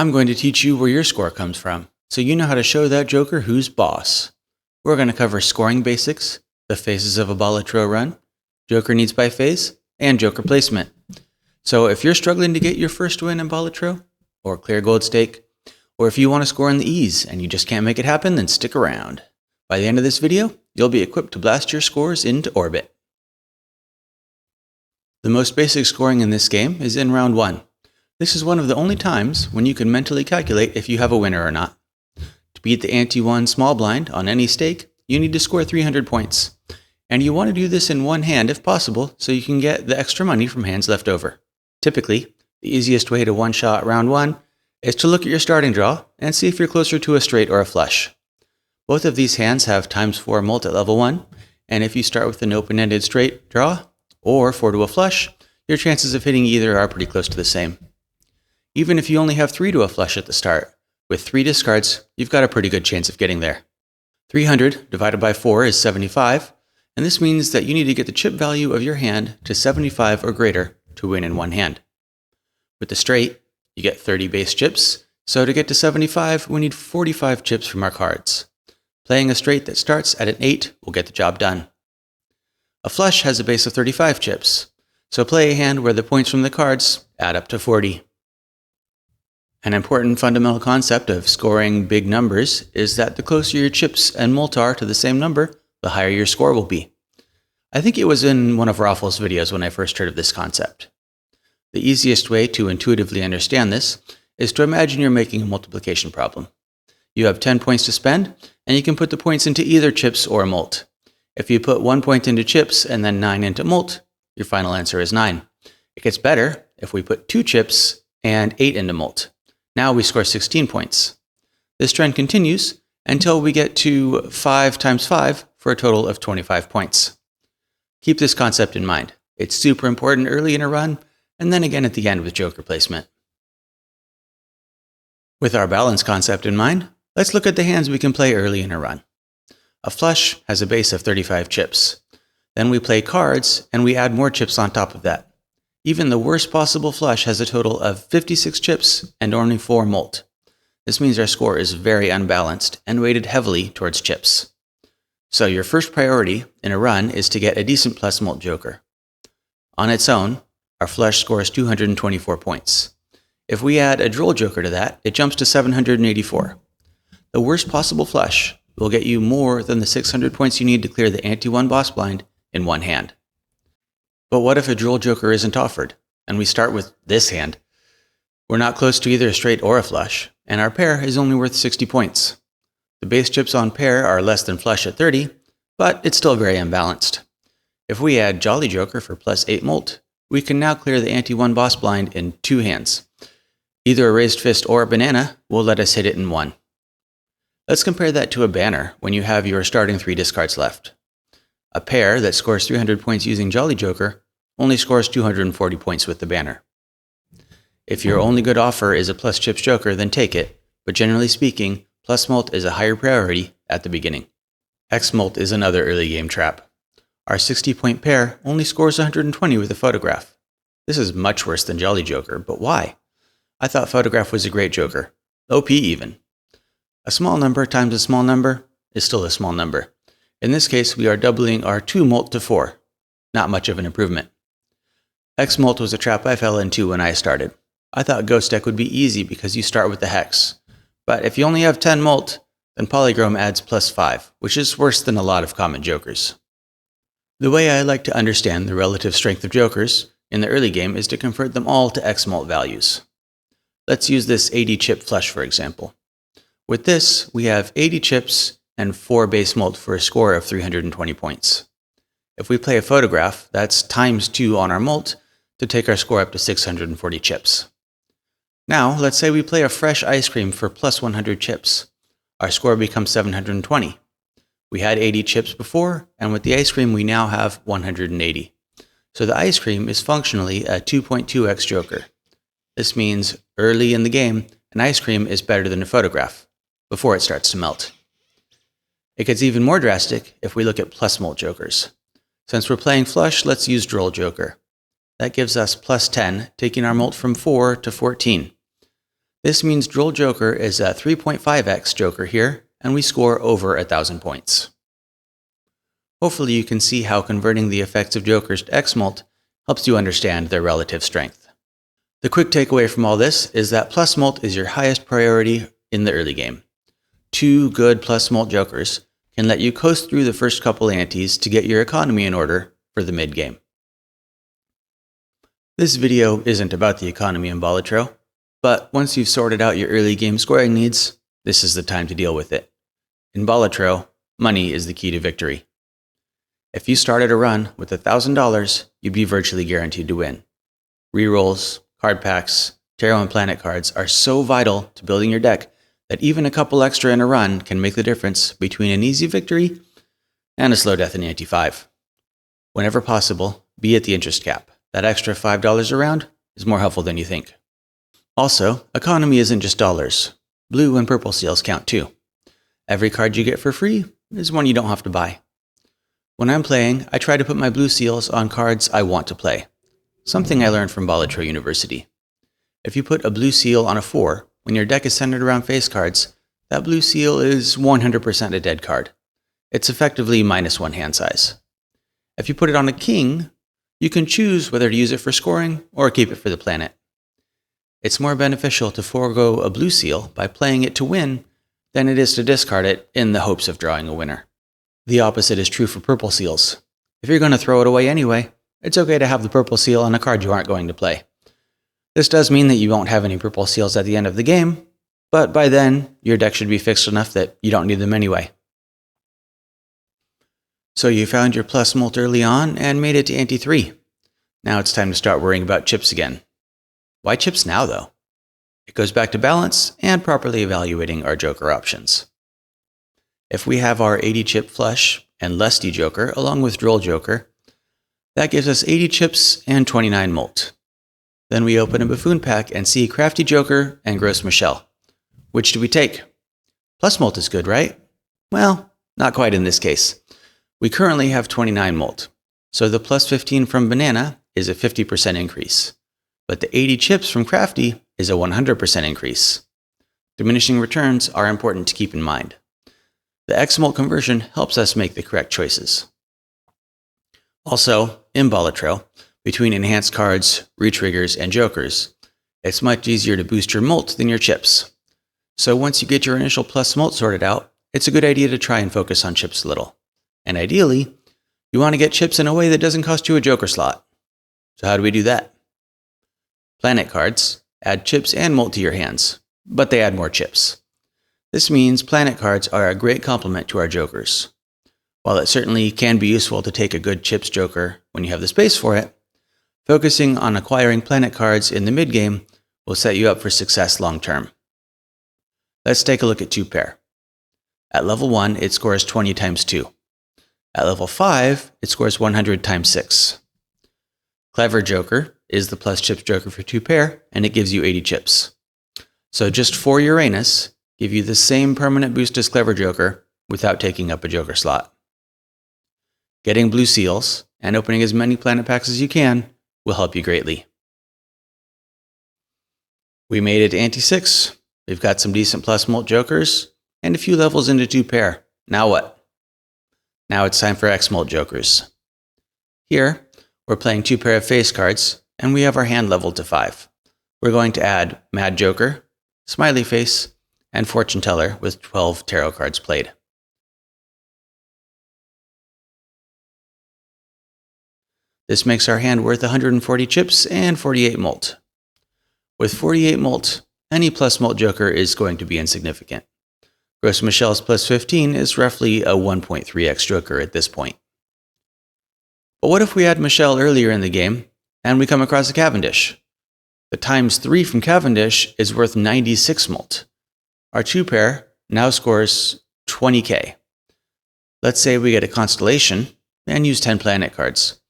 I'm going to teach you where your score comes from, so you know how to show that joker who's boss. We're going to cover scoring basics, the phases of a Balatro run, joker needs by phase, and joker placement. So if you're struggling to get your first win in Balatro, or clear gold stake, or if you want to score in the E's and you just can't make it happen, then stick around. By the end of this video, you'll be equipped to blast your scores into orbit. The most basic scoring in this game is in round 1. This is one of the only times when you can mentally calculate if you have a winner or not. To beat the Ante 1 small blind on any stake, you need to score 300 points. And you want to do this in one hand if possible so you can get the extra money from hands left over. Typically, the easiest way to one-shot round 1 is to look at your starting draw and see if you're closer to a straight or a flush. Both of these hands have ×4 mult at level 1, and if you start with an open-ended straight draw, or 4 to a flush, your chances of hitting either are pretty close to the same. Even if you only have 3 to a flush at the start, with 3 discards, you've got a pretty good chance of getting there. 300 divided by 4 is 75, and this means that you need to get the chip value of your hand to 75 or greater to win in one hand. With the straight, you get 30 base chips, so to get to 75, we need 45 chips from our cards. Playing a straight that starts at an 8 will get the job done. A flush has a base of 35 chips, so play a hand where the points from the cards add up to 40. An important fundamental concept of scoring big numbers is that the closer your chips and mult are to the same number, the higher your score will be. I think it was in one of Raffles' videos when I first heard of this concept. The easiest way to intuitively understand this is to imagine you're making a multiplication problem. You have 10 points to spend, and you can put the points into either chips or mult. If you put 1 point into chips and then 9 into mult, your final answer is 9. It gets better if we put 2 chips and 8 into mult. Now we score 16 points. This trend continues until we get to 5 times 5 for a total of 25 points. Keep this concept in mind. It's super important early in a run, and then again at the end with joker placement. With our balance concept in mind, let's look at the hands we can play early in a run. A flush has a base of 35 chips. Then we play cards, and we add more chips on top of that. Even the worst possible flush has a total of 56 chips and only 4 mult. This means our score is very unbalanced and weighted heavily towards chips. So your first priority in a run is to get a decent plus mult joker. On its own, our flush scores 224 points. If we add a droll joker to that, it jumps to 784. The worst possible flush will get you more than the 600 points you need to clear the Ante 1 boss blind in one hand. But what if a droll joker isn't offered, and we start with this hand? We're not close to either a straight or a flush, and our pair is only worth 60 points. The base chips on pair are less than flush at 30, but it's still very unbalanced. If we add jolly joker for +8 mult, we can now clear the Ante 1 boss blind in 2 hands. Either a raised fist or a banana will let us hit it in 1. Let's compare that to a banner when you have your starting 3 discards left. A pair that scores 300 points using jolly joker only scores 240 points with the banner. If your only good offer is a plus chips joker, then take it, but generally speaking, plus mult is a higher priority at the beginning. X mult is another early game trap. Our 60-point pair only scores 120 with a photograph. This is much worse than jolly joker, but why? I thought photograph was a great joker. OP even. A small number times a small number is still a small number. In this case, we are doubling our 2 mult to 4. Not much of an improvement. X mult was a trap I fell into when I started. I thought ghost deck would be easy because you start with the hex. But if you only have 10 mult, then polychrome adds +5, which is worse than a lot of common jokers. The way I like to understand the relative strength of jokers in the early game is to convert them all to X mult values. Let's use this 80 chip flush for example. With this, we have 80 chips and 4 base mult for a score of 320 points. If we play a photograph, that's ×2 on our mult to take our score up to 640 chips. Now, let's say we play a fresh ice cream for +100 chips. Our score becomes 720. We had 80 chips before, and with the ice cream we now have 180. So the ice cream is functionally a 2.2x joker. This means early in the game, an ice cream is better than a photograph, before it starts to melt. It gets even more drastic if we look at plus mult jokers. Since we're playing flush, let's use droll joker. That gives us +10, taking our mult from 4 to 14. This means Droll Joker is a 3.5x Joker here, and we score over 1,000 points. Hopefully you can see how converting the effects of Jokers to X-Mult helps you understand their relative strength. The quick takeaway from all this is that plus Mult is your highest priority in the early game. 2 good plus Mult Jokers can let you coast through the first couple antes to get your economy in order for the mid-game. This video isn't about the economy in Balatro, but once you've sorted out your early game scoring needs, this is the time to deal with it. In Balatro, money is the key to victory. If you started a run with $1,000, you'd be virtually guaranteed to win. Rerolls, card packs, tarot and planet cards are so vital to building your deck that even a couple extra in a run can make the difference between an easy victory and a slow death in Ante 5. Whenever possible, be at the interest cap. That extra $5 around is more helpful than you think. Also, economy isn't just dollars. Blue and purple seals count too. Every card you get for free is one you don't have to buy. When I'm playing, I try to put my blue seals on cards I want to play. Something I learned from Balatro University. If you put a blue seal on a 4, when your deck is centered around face cards, that blue seal is 100% a dead card. It's effectively -1 hand size. If you put it on a king, you can choose whether to use it for scoring or keep it for the planet. It's more beneficial to forego a blue seal by playing it to win than it is to discard it in the hopes of drawing a winner. The opposite is true for purple seals. If you're going to throw it away anyway, it's okay to have the purple seal on a card you aren't going to play. This does mean that you won't have any purple seals at the end of the game, but by then, your deck should be fixed enough that you don't need them anyway. So you found your plus Mult early on and made it to Ante 3. Now it's time to start worrying about chips again. Why chips now, though? It goes back to balance and properly evaluating our Joker options. If we have our 80 chip flush and Lusty Joker along with Droll Joker, that gives us 80 chips and 29 Mult. Then we open a Buffoon pack and see Crafty Joker and Gross Michelle. Which do we take? Plus Mult is good, right? Well, not quite in this case. We currently have 29 Mult, so the plus 15 from Banana is a 50% increase. But the 80 chips from Crafty is a 100% increase. Diminishing returns are important to keep in mind. The X-Mult conversion helps us make the correct choices. Also, in Balatro, between enhanced cards, retriggers, and jokers, it's much easier to boost your Mult than your chips. So once you get your initial plus Mult sorted out, it's a good idea to try and focus on chips a little. And ideally, you want to get chips in a way that doesn't cost you a Joker slot. So how do we do that? Planet cards add chips and Mult to your hands, but they add more chips. This means planet cards are a great complement to our Jokers. While it certainly can be useful to take a good chips Joker when you have the space for it, focusing on acquiring planet cards in the mid-game will set you up for success long-term. Let's take a look at 2-pair. At level 1, it scores 20 times 2. At level 5, it scores 100 times 6. Clever Joker is the plus chips Joker for 2-pair, and it gives you 80 chips. So just 4 Uranus give you the same permanent boost as Clever Joker without taking up a Joker slot. Getting blue seals and opening as many planet packs as you can will help you greatly. We made it to Ante 6. We've got some decent plus Mult Jokers and a few levels into 2-pair. Now what? Now it's time for X-Mult Jokers. Here, we're playing 2-pair of face cards, and we have our hand leveled to 5. We're going to add Mad Joker, Smiley Face, and Fortune Teller with 12 tarot cards played. This makes our hand worth 140 chips and 48 Mult. With 48 Mult, any plus Mult Joker is going to be insignificant. Gross Michelle's plus 15 is roughly a 1.3x Joker at this point. But what if we had Michelle earlier in the game, and we come across a Cavendish? The times 3 from Cavendish is worth 96 Mult. Our 2-pair now scores 20k. Let's say we get a Constellation and use 10 planet cards.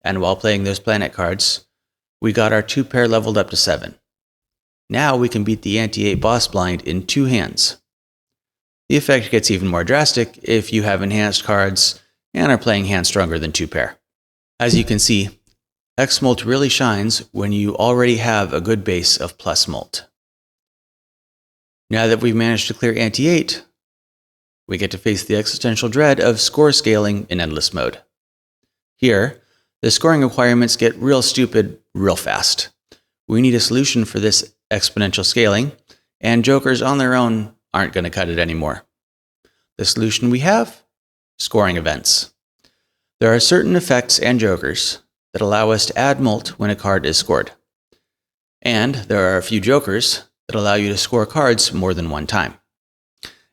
And while playing those planet cards, we got our 2-pair leveled up to 7. Now we can beat the Ante 8 boss blind in 2 hands. The effect gets even more drastic if you have enhanced cards and are playing hands stronger than 2-pair. As you can see, X Mult really shines when you already have a good base of plus Mult. Now that we've managed to clear Ante 8, we get to face the existential dread of score scaling in endless mode. Here, the scoring requirements get real stupid real fast. We need a solution for this exponential scaling, and jokers on their own aren't going to cut it anymore. The solution we have? Scoring events. There are certain effects and jokers that allow us to add Mult when a card is scored. And there are a few jokers that allow you to score cards more than one time.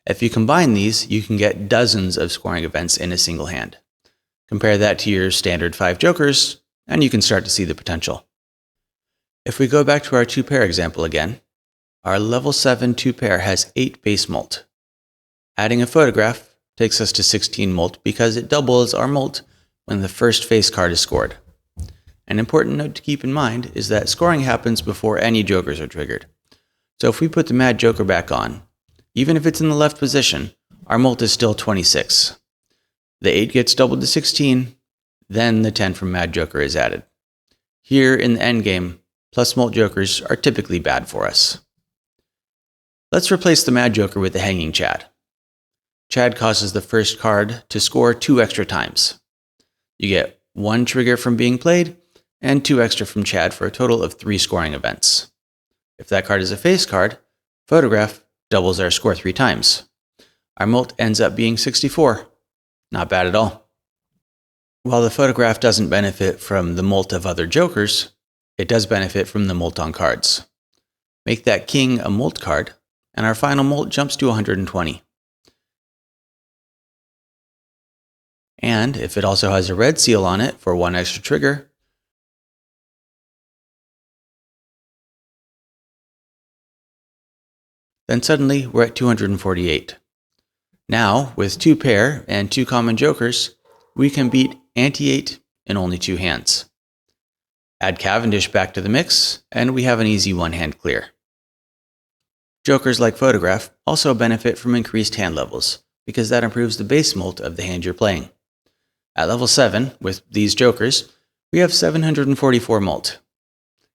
If you combine these, you can get dozens of scoring events in a single hand. Compare that to your standard 5 jokers, and you can start to see the potential. If we go back to our 2-pair example again, our level 7 2-pair has 8 base Mult. Adding a photograph takes us to 16 Mult because it doubles our Mult when the first face card is scored. An important note to keep in mind is that scoring happens before any jokers are triggered. So if we put the Mad Joker back on, even if it's in the left position, our Mult is still 26. The 8 gets doubled to 16, then the 10 from Mad Joker is added. Here in the endgame, plus Mult jokers are typically bad for us. Let's replace the Mad Joker with the Hanging Chad. Chad causes the first card to score 2 extra times. You get 1 trigger from being played, and 2 extra from Chad for a total of 3 scoring events. If that card is a face card, photograph doubles our score 3 times. Our Mult ends up being 64. Not bad at all. While the photograph doesn't benefit from the Mult of other jokers, it does benefit from the Mult on cards. Make that king a Mult card, and our final Mult jumps to 120. And if it also has a red seal on it for 1 extra trigger, then suddenly we're at 248. Now, with 2-pair and 2 common jokers, we can beat Ante 8 in only 2 hands. Add Cavendish back to the mix, and we have an easy 1-hand clear. Jokers like Photograph also benefit from increased hand levels, because that improves the base Mult of the hand you're playing. At level 7, with these jokers, we have 744 Mult.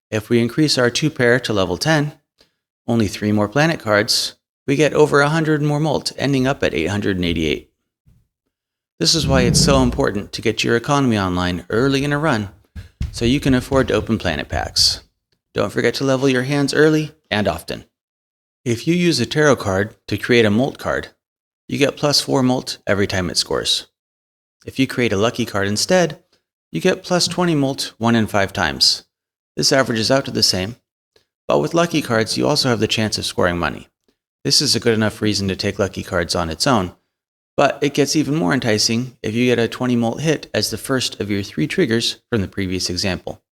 If we increase our 2-pair to level 10, only 3 more planet cards, we get over 100 more Mult, ending up at 888. This is why it's so important to get your economy online early in a run, so you can afford to open planet packs. Don't forget to level your hands early and often. If you use a tarot card to create a Mult card, you get plus 4 Mult every time it scores. If you create a lucky card instead, you get plus 20 Mult 1 in 5 times. This averages out to the same. But with lucky cards, you also have the chance of scoring money. This is a good enough reason to take lucky cards on its own, but it gets even more enticing if you get a 20 Mult hit as the first of your 3 triggers from the previous example.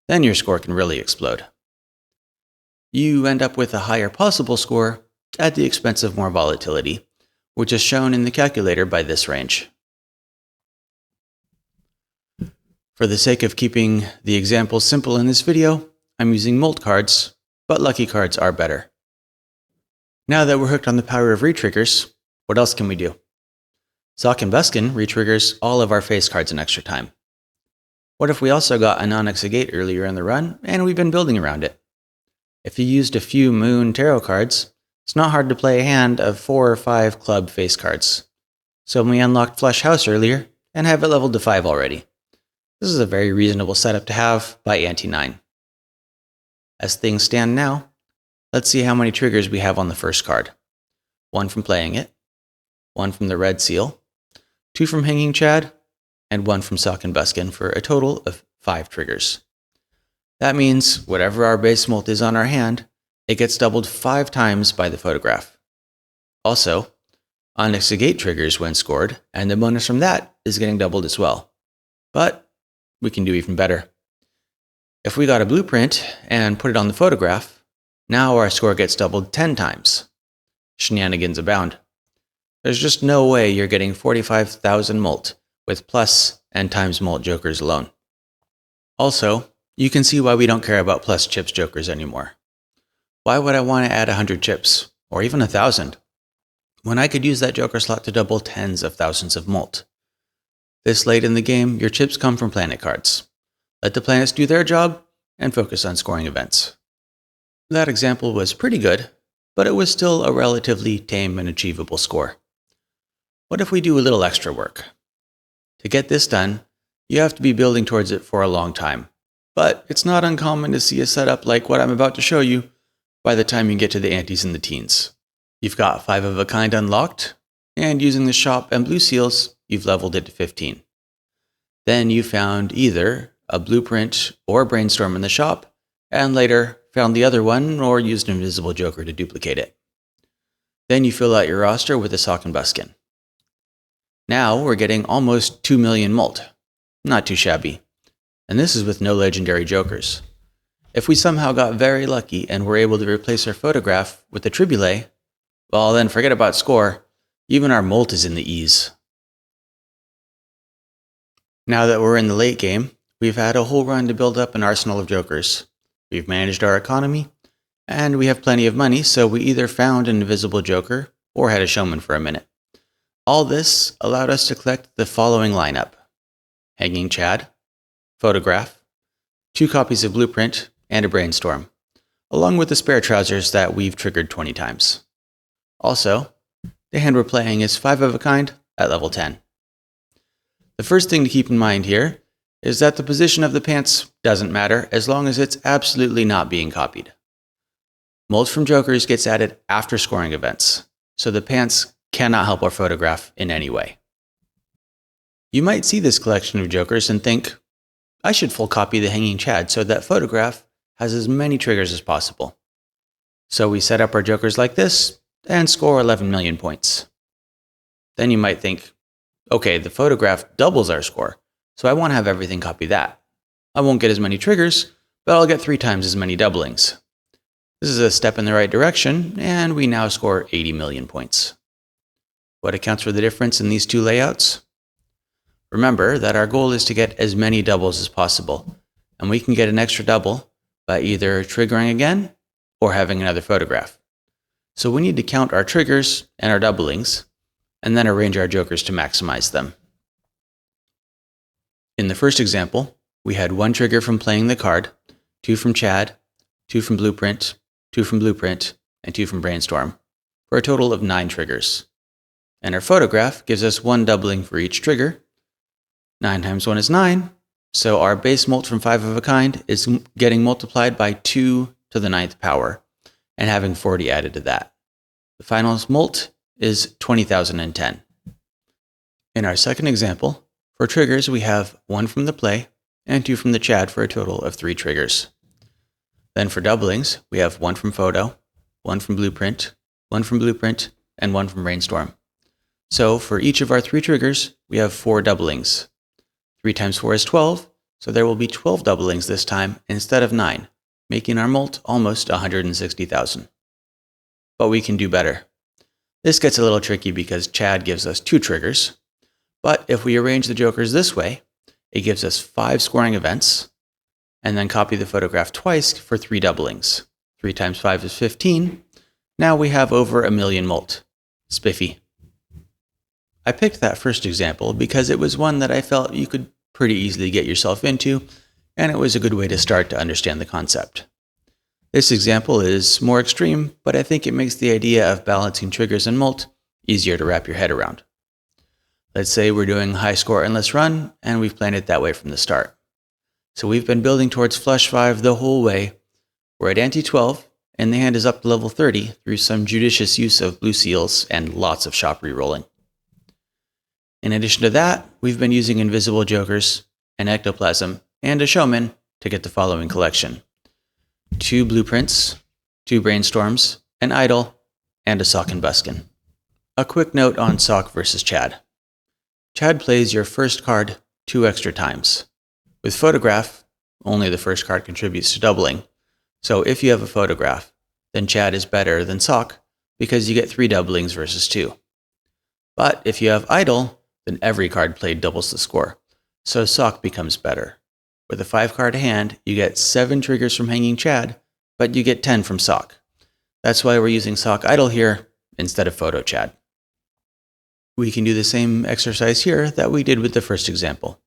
Then your score can really explode. You end up with a higher possible score at the expense of more volatility, which is shown in the calculator by this range. For the sake of keeping the examples simple in this video, I'm using Mult cards, but lucky cards are better. Now that we're hooked on the power of retriggers, what else can we do? Sock and Buskin retriggers all of our face cards an extra time. What if we also got an Onyx Agate earlier in the run, and we've been building around it? If you used a few Moon tarot cards, it's not hard to play a hand of 4 or 5 club face cards. So we unlocked Flush House earlier, and have it leveled to 5 already. This is a very reasonable setup to have by Ante 9. As things stand now, let's see how many triggers we have on the first card. 1 from playing it, 1 from the red seal, 2 from Hanging Chad, and 1 from Sock and Buskin for a total of 5 triggers. That means whatever our base Mult is on our hand, it gets doubled 5 times by the photograph. Also, Onyx Agate triggers when scored, and the bonus from that is getting doubled as well. But we can do even better. If we got a blueprint and put it on the photograph, now our score gets doubled 10 times. Shenanigans abound. There's just no way you're getting 45,000 Mult with plus and times Mult jokers alone. Also, you can see why we don't care about plus chips jokers anymore. Why would I want to add 100 chips, or even 1,000, when I could use that joker slot to double tens of thousands of Mult? This late in the game, your chips come from planet cards. let the planets do their job, and focus on scoring events. That example was pretty good, but it was still a relatively tame and achievable score. What if we do a little extra work? To get this done, you have to be building towards it for a long time, but it's not uncommon to see a setup like what I'm about to show you by the time you get to the antes and the teens. You've got 5 of a kind unlocked, and using the shop and blue seals, you've leveled it to 15. Then you found either a blueprint or brainstorm in the shop, and later found the other one or used an invisible joker to duplicate it. Then you fill out your roster with a sock and buskin. Now we're getting almost 2 million mult. Not too shabby. And this is with no legendary jokers. If we somehow got very lucky and were able to replace our photograph with a tribule, well then forget about score, even our mult is in the ease. Now that we're in the late game, we've had a whole run to build up an arsenal of jokers. We've managed our economy, and we have plenty of money, so we either found an invisible joker or had a showman for a minute. All this allowed us to collect the following lineup: Hanging Chad, Photograph, 2 copies of Blueprint, and a Brainstorm, along with the spare trousers that we've triggered 20 times. Also, the hand we're playing is 5 of a kind at level 10. The first thing to keep in mind here is that the position of the pants doesn't matter as long as it's absolutely not being copied. Mult from jokers gets added after scoring events, so the pants cannot help our photograph in any way. You might see this collection of jokers and think, I should full copy the Hanging Chad so that photograph has as many triggers as possible. So we set up our jokers like this and score 11 million points. Then you might think, okay, the photograph doubles our score, so I want to have everything copy that. I won't get as many triggers, but I'll get 3 times as many doublings. This is a step in the right direction, and we now score 80 million points. What accounts for the difference in these 2 layouts? Remember that our goal is to get as many doubles as possible, and we can get an extra double by either triggering again or having another photograph. So we need to count our triggers and our doublings, and then arrange our jokers to maximize them. In the first example, we had 1 trigger from playing the card, 2 from Chad, 2 from Blueprint, 2 from Blueprint, and 2 from Brainstorm, for a total of 9 triggers. And our photograph gives us 1 doubling for each trigger. 9 times 1 is 9, so our base mult from 5 of a kind is getting multiplied by 2 to the 9th power, and having 40 added to that. The final mult is 20,010. In our second example, for triggers we have 1 from the play and 2 from the Chad for a total of 3 triggers. Then for doublings, we have 1 from Photo, 1 from Blueprint, 1 from Blueprint, and 1 from Brainstorm. So for each of our 3 triggers, we have 4 doublings. 3 times 4 is 12, so there will be 12 doublings this time instead of 9, making our mult almost 160,000. But we can do better. This gets a little tricky because Chad gives us 2 triggers, but if we arrange the jokers this way, it gives us 5 scoring events, and then copy the photograph twice for 3 doublings. 3 times 5 is 15. Now we have over 1 million mult. Spiffy. I picked that first example because it was one that I felt you could pretty easily get yourself into, and it was a good way to start to understand the concept. This example is more extreme, but I think it makes the idea of balancing triggers and mult easier to wrap your head around. Let's say we're doing high score endless run, and we've planned it that way from the start. So we've been building towards flush 5 the whole way. We're at ante 12, and the hand is up to level 30 through some judicious use of blue seals and lots of shop rerolling. In addition to that, we've been using invisible jokers, an ectoplasm, and a showman to get the following collection: 2 blueprints, 2 brainstorms, an idol, and a sock and buskin. A quick note on sock versus Chad. Chad plays your first card 2 extra times. With photograph, only the first card contributes to doubling. So if you have a photograph, then Chad is better than sock because you get 3 doublings versus 2. But if you have idol, then every card played doubles the score, so sock becomes better. With a 5-card hand, you get 7 triggers from Hanging Chad, but you get 10 from sock. That's why we're using sock idol here instead of photo Chad. We can do the same exercise here that we did with the first example.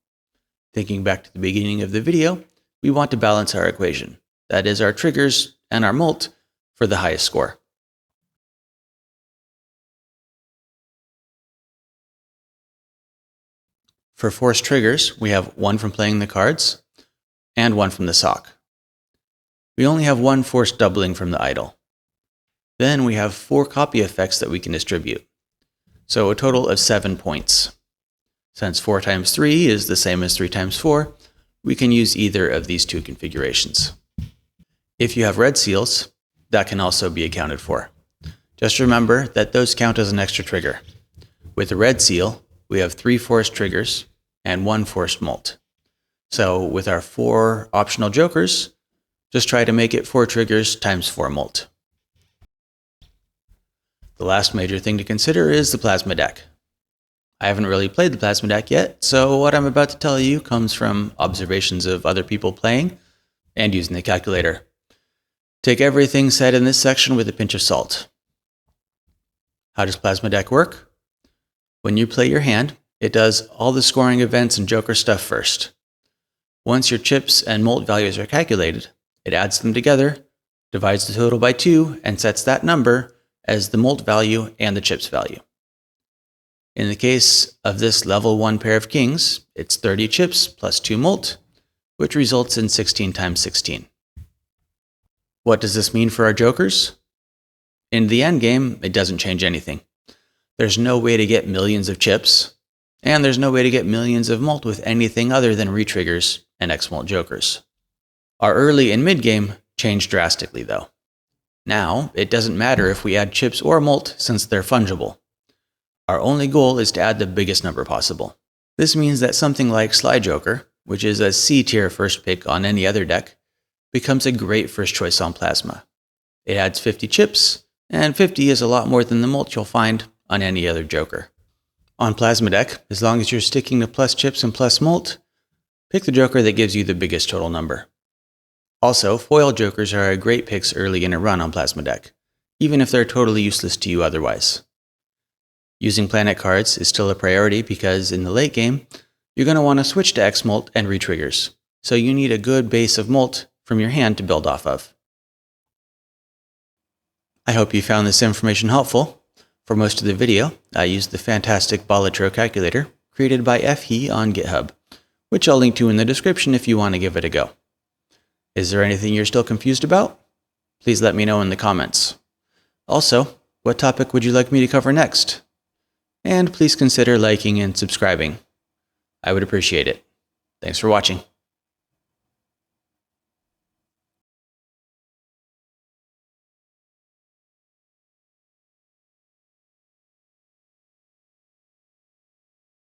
Thinking back to the beginning of the video, we want to balance our equation. That is, our triggers and our mult for the highest score. For forced triggers, we have one from playing the cards and one from the sock. We only have one forced doubling from the idol. Then we have 4 copy effects that we can distribute. So a total of 7 points. Since 4 times 3 is the same as 3 times 4, we can use either of these 2 configurations. If you have red seals, that can also be accounted for. Just remember that those count as an extra trigger. With a red seal, we have 3 forced triggers and 1 forced mult. So with our 4 optional jokers, just try to make it 4 triggers times 4 mult. The last major thing to consider is the plasma deck. I haven't really played the plasma deck yet, so what I'm about to tell you comes from observations of other people playing and using the calculator. Take everything said in this section with a pinch of salt. How does plasma deck work? When you play your hand, it does all the scoring events and joker stuff first. Once your chips and mult values are calculated, it adds them together, divides the total by 2, and sets that number as the mult value and the chips value. In the case of this level 1 pair of kings, it's 30 chips plus 2 mult, which results in 16 times 16. What does this mean for our jokers? In the endgame, it doesn't change anything. There's no way to get millions of chips, and there's no way to get millions of mult with anything other than retriggers and X-mult jokers. Our early and mid-game change drastically though. Now, it doesn't matter if we add chips or mult since they're fungible. Our only goal is to add the biggest number possible. This means that something like Sly Joker, which is a C-tier first pick on any other deck, becomes a great first choice on Plasma. It adds 50 chips, and 50 is a lot more than the mult you'll find on any other Joker. On Plasma deck, as long as you're sticking to plus chips and plus mult, pick the Joker that gives you the biggest total number. Also, foil Jokers are great picks early in a run on Plasma deck, even if they're totally useless to you otherwise. Using planet cards is still a priority because in the late game, you're going to want to switch to X-mult and retriggers, so you need a good base of mult from your hand to build off of. I hope you found this information helpful. For most of the video, I used the fantastic Balatro calculator created by FHE on GitHub, which I'll link to in the description if you want to give it a go. Is there anything you're still confused about? Please let me know in the comments. Also, what topic would you like me to cover next? And please consider liking and subscribing. I would appreciate it. Thanks for watching.